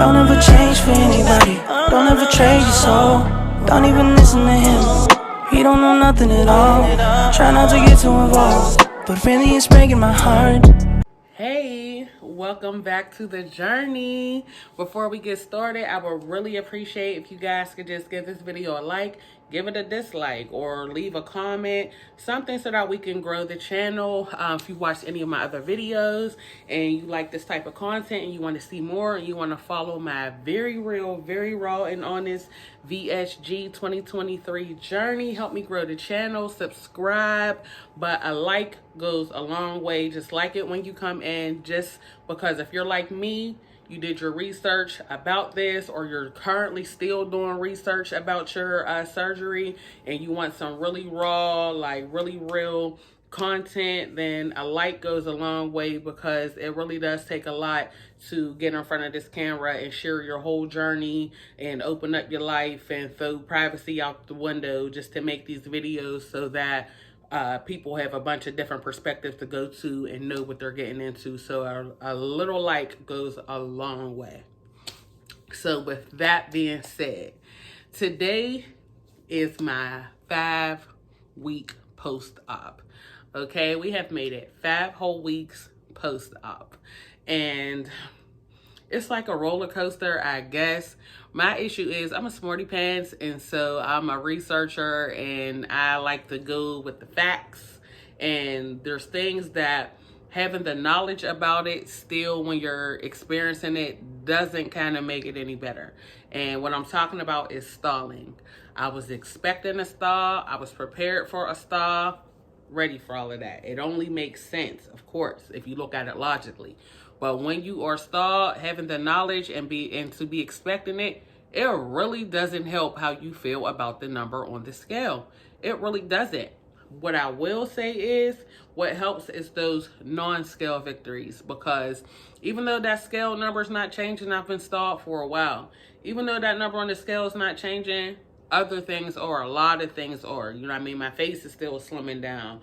Don't ever change for anybody. Don't ever trade your soul. Don't even listen to him. He don't know nothing at all. Try not to get too involved, but really it's breaking my heart. Hey, welcome back to the journey. Before we get started, I would really appreciate if you guys could just give this video a like, give it a dislike, or leave a comment, something so that we can grow the channel. If you watched any of my other videos and you like this type of content and you want to see more and you want to follow my very real, very raw and honest VSG 2023 journey, help me grow the channel, subscribe. But a like goes a long way. Just like it when you come in, just because if you're like me, you did your research about this, or you're currently still doing research about your surgery, and you want some really raw, like really real content, then a like goes a long way, because it really does take a lot to get in front of this camera and share your whole journey and open up your life and throw privacy out the window just to make these videos so that people have a bunch of different perspectives to go to and know what they're getting into. So a little like goes a long way. So with that being said, today is my 5-week post-op. Okay, we have made it 5 whole weeks post-op. And it's like a roller coaster, I guess. My issue is I'm a smarty pants, and so I'm a researcher, and I like to go with the facts. And there's things that having the knowledge about it still, when you're experiencing it, doesn't kind of make it any better. And what I'm talking about is stalling. I was expecting a stall. I was prepared for a stall, ready for all of that. It only makes sense, of course, if you look at it logically. But when you are stalled, having the knowledge and to be expecting it, it really doesn't help how you feel about the number on the scale. It really doesn't. What I will say is, what helps is those non-scale victories, because even though that scale number is not changing, I've been stalled for a while. Even though that number on the scale is not changing, other things are, a lot of things are. You know what I mean? My face is still slimming down.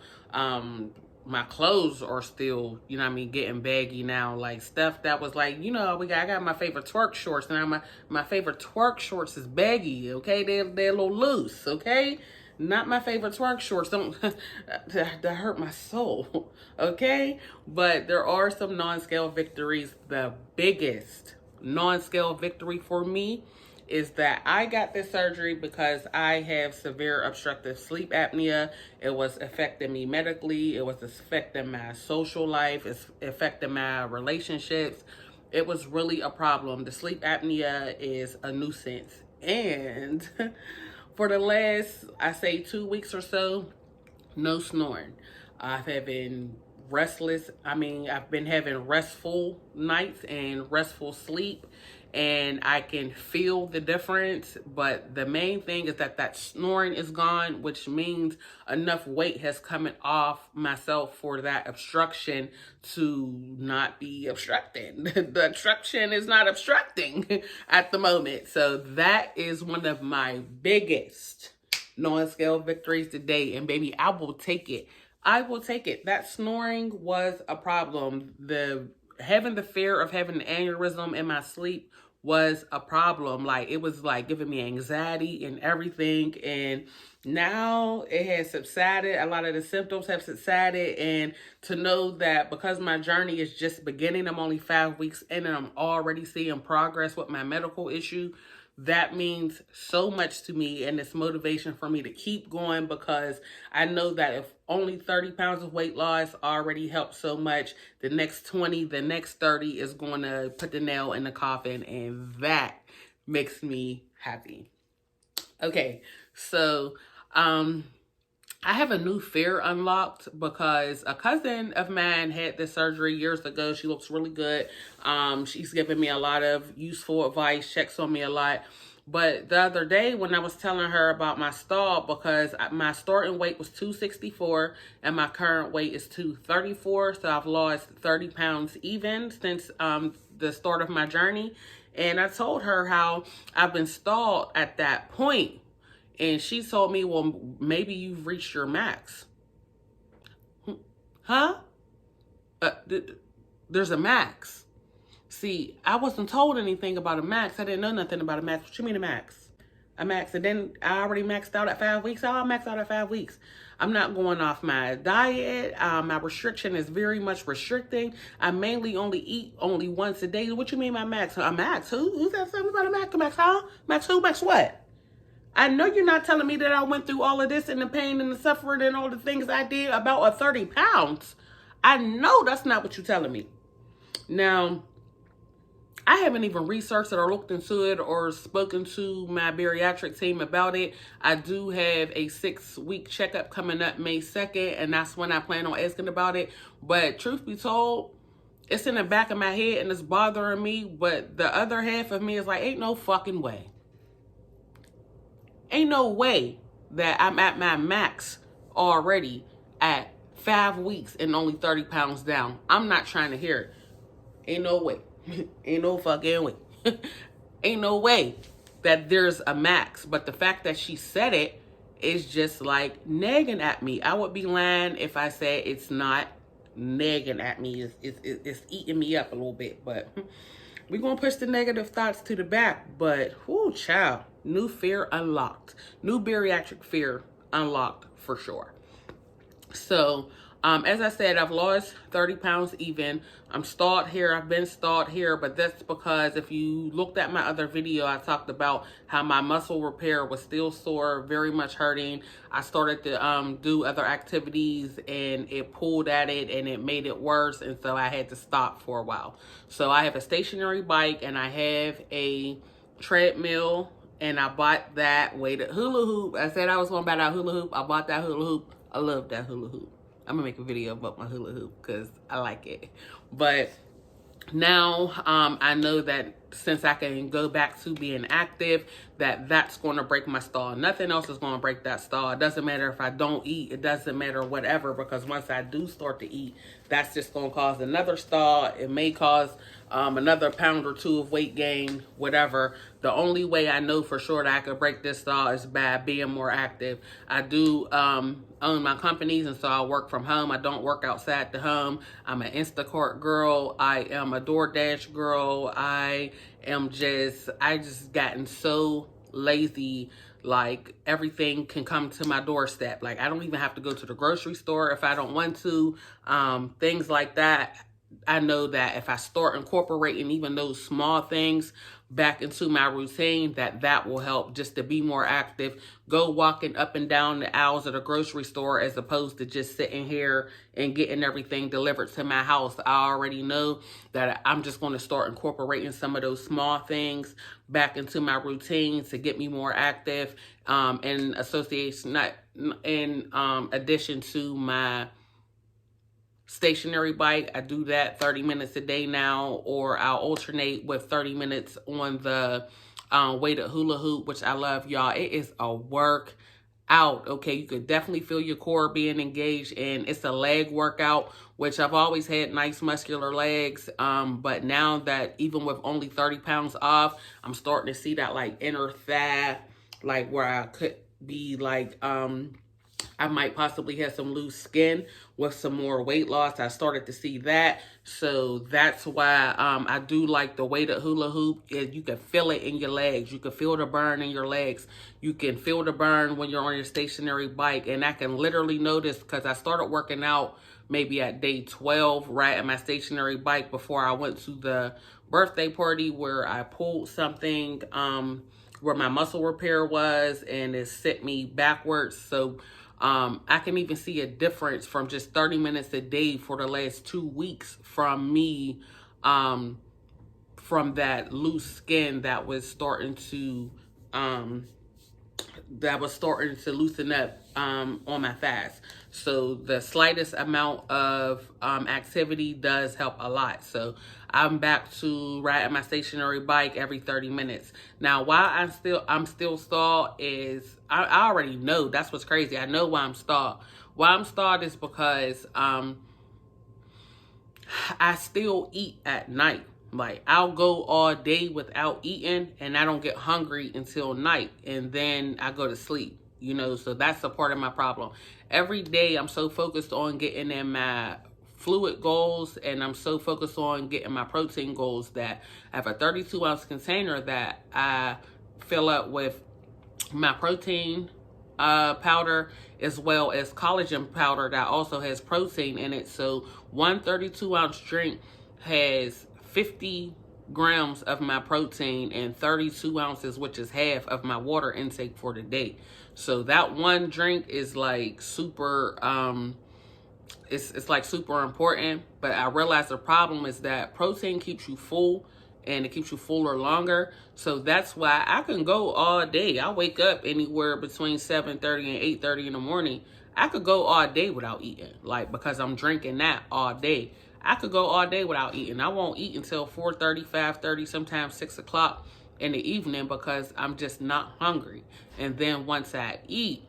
My clothes are still, you know what I mean, getting baggy now. Like stuff that was like, you know, I got my favorite twerk shorts. Now my favorite twerk shorts is baggy, okay? They're a little loose, okay? Not my favorite twerk shorts. Don't that hurt my soul, okay? But there are some non-scale victories. The biggest non-scale victory for me is that I got this surgery because I have severe obstructive sleep apnea. It was affecting me medically. It was affecting my social life. It's affecting my relationships. It was really a problem. The sleep apnea is a nuisance. And for the last, I say 2 weeks or so, no snoring. I've been restless. I've been having restful nights and restful sleep, and I can feel the difference. But the main thing is that snoring is gone, which means enough weight has come off myself for that obstruction to not be obstructing. The obstruction is not obstructing at the moment. So that is one of my biggest non-scale victories today. And baby, I will take it. I will take it. That snoring was a problem. Having the fear of having an aneurysm in my sleep was a problem. Like, it was like giving me anxiety and everything. And now it has subsided. A lot of the symptoms have subsided. And to know that because my journey is just beginning, I'm only 5 weeks in and I'm already seeing progress with my medical issue, that means so much to me, and it's motivation for me to keep going, because I know that if only 30 pounds of weight loss already helped so much, the next 20, the next 30 is going to put the nail in the coffin, and that makes me happy. Okay, so I have a new fear unlocked because a cousin of mine had this surgery years ago. She looks really good. She's given me a lot of useful advice, checks on me a lot. But the other day when I was telling her about my stall, because my starting weight was 264 and my current weight is 234. So I've lost 30 pounds even since the start of my journey. And I told her how I've been stalled at that point. And she told me, well, maybe you've reached your max. Huh? There's a max. See, I wasn't told anything about a max. I didn't know nothing about a max. What you mean a max? A max, and then I already maxed out at 5 weeks. I'll max out at 5 weeks. I'm not going off my diet. My restriction is very much restricting. I mainly only eat only once a day. What you mean by max? A max? Who said something about a max? A max, huh? Max who? Max what? I know you're not telling me that I went through all of this and the pain and the suffering and all the things I did about a 30 pounds. I know that's not what you're telling me. Now, I haven't even researched it or looked into it or spoken to my bariatric team about it. I do have a 6-week checkup coming up May 2nd, and that's when I plan on asking about it. But truth be told, it's in the back of my head and it's bothering me. But the other half of me is like, ain't no fucking way. Ain't no way that I'm at my max already at 5 weeks and only 30 pounds down. I'm not trying to hear it. Ain't no way. Ain't no fucking way. Ain't no way that there's a max. But the fact that she said it is just like nagging at me. I would be lying if I said it's not nagging at me. It's eating me up a little bit. But we're going to push the negative thoughts to the back. But, whoo, child. New fear unlocked. New bariatric fear unlocked for sure. So, as I said, I've lost 30 pounds even. I'm stalled here. I've been stalled here, but that's because if you looked at my other video, I talked about how my muscle repair was still sore, very much hurting. I started to do other activities and it pulled at it and it made it worse. And so I had to stop for a while. So I have a stationary bike and I have a treadmill and I bought that weighted hula hoop. I said I was going to buy that hula hoop. I bought that hula hoop. I love that hula hoop. I'm gonna make a video about my hula hoop because I like it. But now I know that since I can go back to being active, that's going to break my stall. Nothing else is going to break that stall. It doesn't matter if I don't eat. It doesn't matter whatever, because once I do start to eat, that's just going to cause another stall. It may cause another pound or two of weight gain, whatever. The only way I know for sure that I could break this stall is by being more active. I do own my companies, and so I work from home. I don't work outside the home. I'm an Instacart girl. I am a DoorDash girl. I just gotten so lazy. Like, everything can come to my doorstep. Like, I don't even have to go to the grocery store if I don't want to. Things like that. I know that if I start incorporating even those small things back into my routine, that will help just to be more active, go walking up and down the aisles of the grocery store as opposed to just sitting here and getting everything delivered to my house. I already know that I'm just going to start incorporating some of those small things back into my routine to get me more active in association, not in addition to my stationary bike. I do that 30 minutes a day now, or I'll alternate with 30 minutes on the weighted hula hoop, which I love, y'all. It is a workout, okay? You could definitely feel your core being engaged, and it's a leg workout, which I've always had nice muscular legs, but now that even with only 30 pounds off, I'm starting to see that like inner thigh, like where I could be like, I might possibly have some loose skin with some more weight loss. I started to see that. So that's why I do like the weighted hula hoop. You can feel it in your legs. You can feel the burn in your legs. You can feel the burn when you're on your stationary bike. And I can literally notice, because I started working out maybe at day 12, right, at my stationary bike before I went to the birthday party where I pulled something where my muscle repair was, and it sent me backwards. So I can even see a difference from just 30 minutes a day for the last 2 weeks from me, from that loose skin that was starting to loosen up on my thighs. So the slightest amount of activity does help a lot. So I'm back to riding my stationary bike every 30 minutes. Now, why I'm still stalled is I already know. That's what's crazy. I know why I'm stalled. Why I'm stalled is because I still eat at night. Like, I'll go all day without eating and I don't get hungry until night, and then I go to sleep, you know. So that's a part of my problem. Every day I'm so focused on getting in my fluid goals, and I'm so focused on getting my protein goals that I have a 32-ounce container that I fill up with my protein powder, as well as collagen powder that also has protein in it. So one 32-ounce drink has 50 grams of my protein and 32 ounces, which is half of my water intake for the day. So that one drink is like super it's like super important. But I realized the problem is that protein keeps you full, and it keeps you fuller longer. So that's why I can go all day. I wake up anywhere between 7:30 and 8:30 in the morning. I could go all day without eating, like, because I'm drinking that all day. I could go all day without eating. I won't eat until 4:30, 5:30, sometimes 6 o'clock in the evening, because I'm just not hungry. And then once I eat,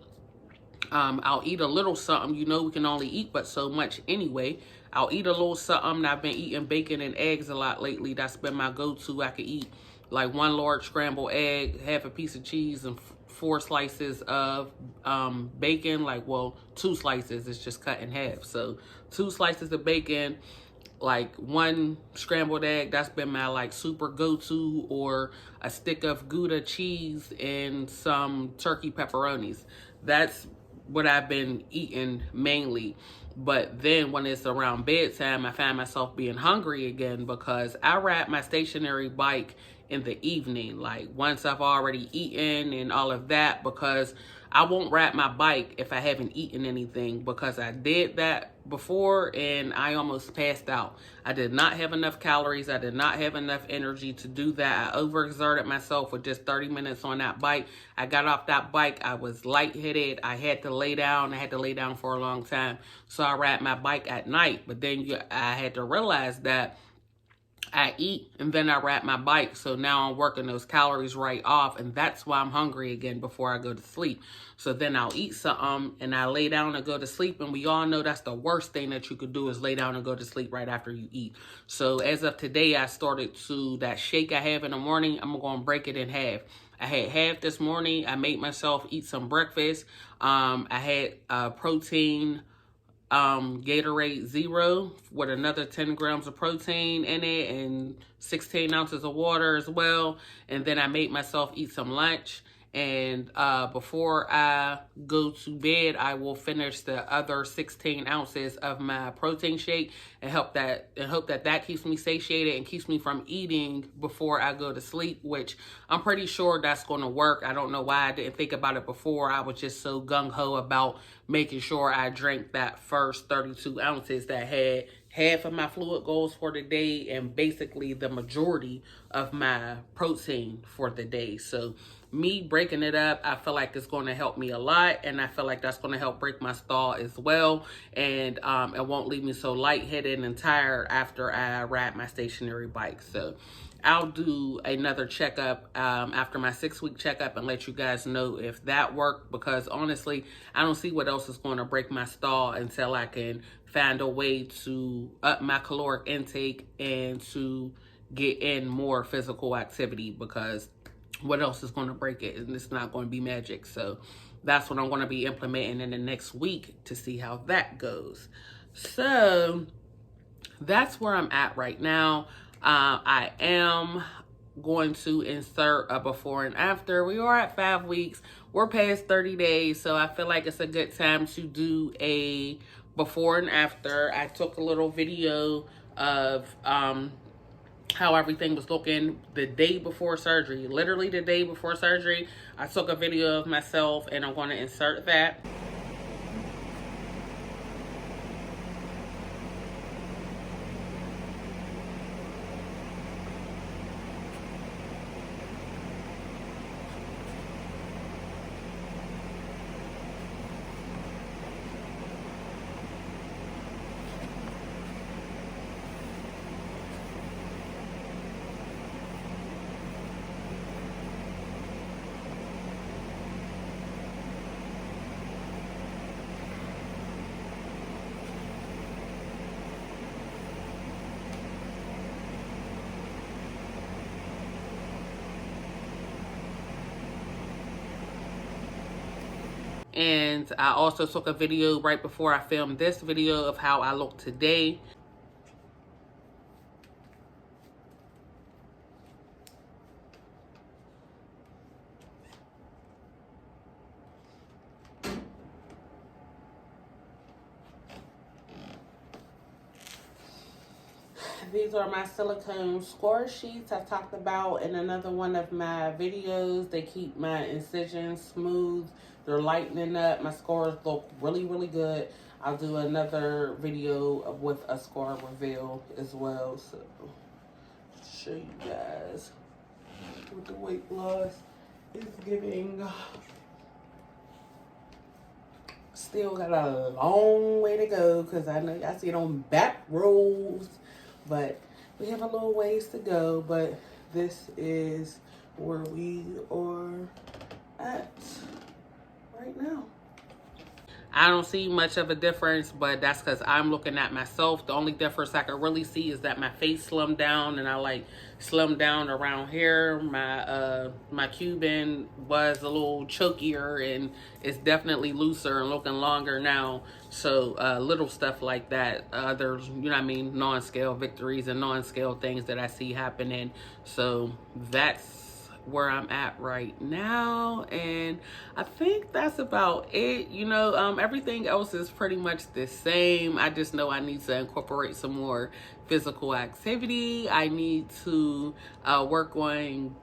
I'll eat a little something. You know, we can only eat but so much anyway. I'll eat a little something. I've been eating bacon and eggs a lot lately. That's been my go-to. I could eat like one large scrambled egg, half a piece of cheese, and 4 slices of bacon. Like, well, 2 slices. It's just cut in half. So 2 slices of bacon, like 1 scrambled egg. That's been my like super go-to, or a stick of Gouda cheese and some turkey pepperonis. That's what I've been eating mainly. But then when it's around bedtime, I find myself being hungry again, because I ride my stationary bike in the evening, like once I've already eaten and all of that, because I won't ride my bike if I haven't eaten anything, because I did that before and I almost passed out. I did not have enough calories. I did not have enough energy to do that. I overexerted myself with just 30 minutes on that bike. I got off that bike. I was lightheaded. I had to lay down. I had to lay down for a long time. So I ride my bike at night. But then I had to realize that I eat and then I ride my bike. So now I'm working those calories right off, and that's why I'm hungry again before I go to sleep. So then I'll eat something and I lay down and go to sleep. And we all know that's the worst thing that you could do, is lay down and go to sleep right after you eat. So as of today, I started to, that shake I have in the morning, I'm going to break it in half. I had half this morning. I made myself eat some breakfast. I had protein Gatorade Zero with another 10 grams of protein in it and 16 ounces of water as well. And then I made myself eat some lunch. And before I go to bed, I will finish the other 16 ounces of my protein shake and hope that keeps me satiated and keeps me from eating before I go to sleep, which I'm pretty sure that's going to work. I don't know why I didn't think about it before. I was just so gung-ho about making sure I drank that first 32 ounces that had half of my fluid goals for the day and basically the majority of my protein for the day. So me breaking it up, I feel like it's going to help me a lot, and I feel like that's going to help break my stall as well, and it won't leave me so lightheaded and tired after I ride my stationary bike. So I'll do another checkup after my 6-week checkup and let you guys know if that worked, because honestly, I don't see what else is going to break my stall until I can find a way to up my caloric intake and to get in more physical activity, because what else is going to break it? And it's not going to be magic. So that's what I'm going to be implementing in the next week to see how that goes. So that's where I'm at right now. I am going to insert a before and after. We are at 5 weeks. We're past 30 days. So I feel like it's a good time to do a before and after. I took a little video of how everything was looking the day before surgery. Literally the day before surgery, I took a video of myself, and I'm going to insert that. And I also took a video right before I filmed this video of how I look today. These are my silicone score sheets I talked about in another one of my videos. They keep my incisions smooth. They're lightening up. My scores look really, really good. I'll do another video with a score reveal as well. So, show you guys what the weight loss is giving. Still got a long way to go because I know y'all see it on back rolls. But we have a little ways to go, but this is where we are at right now. I don't see much of a difference, but that's because I'm looking at myself. The only difference I can really see is that my face slimmed down, and I like slimmed down around here. My Cuban was a little chokier, and it's definitely looser and looking longer now. So little stuff like that. There's, you know what I mean, non-scale victories and non-scale things that I see happening. So that's where I'm at right now, and I think that's about it. You know, everything else is pretty much the same. I just know I need to incorporate some more physical activity. I need to work on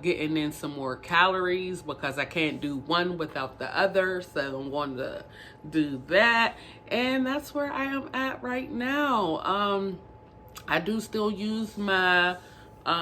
getting in some more calories because I can't do one without the other, so I'm going to do that, and that's where I am at right now. I do still use my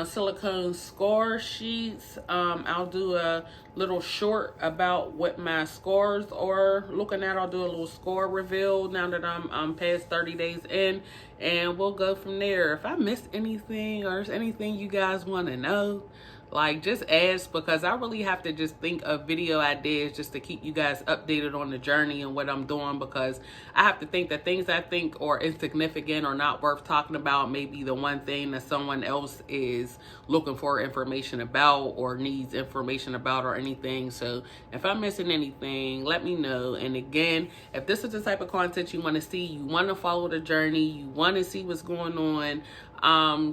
silicone score sheets. I'll do a little short about what my scores are looking at. I'll do a little score reveal now that I'm past 30 days in, and we'll go from there. If I missed anything or there's anything you guys want to know, like, just ask, because I really have to just think of video ideas just to keep you guys updated on the journey and what I'm doing, because I have to think that things I think are insignificant or not worth talking about may be the one thing that someone else is looking for information about or needs information about or anything. So if I'm missing anything, let me know. And again, if this is the type of content you want to see, you want to follow the journey, you want to see what's going on,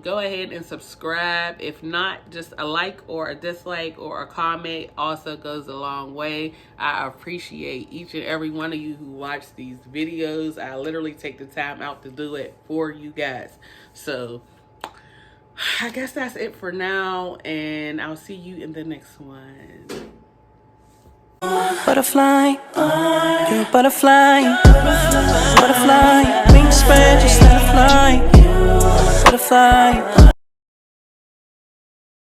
go ahead and subscribe. If not, just a like or a dislike or a comment also goes a long way. I appreciate each and every one of you who watch these videos. I literally take the time out to do it for you guys. So I guess that's it for now, and I'll see you in the next one. Butterfly, you're a butterfly, butterfly, wings spread, just let it fly. Butterfly.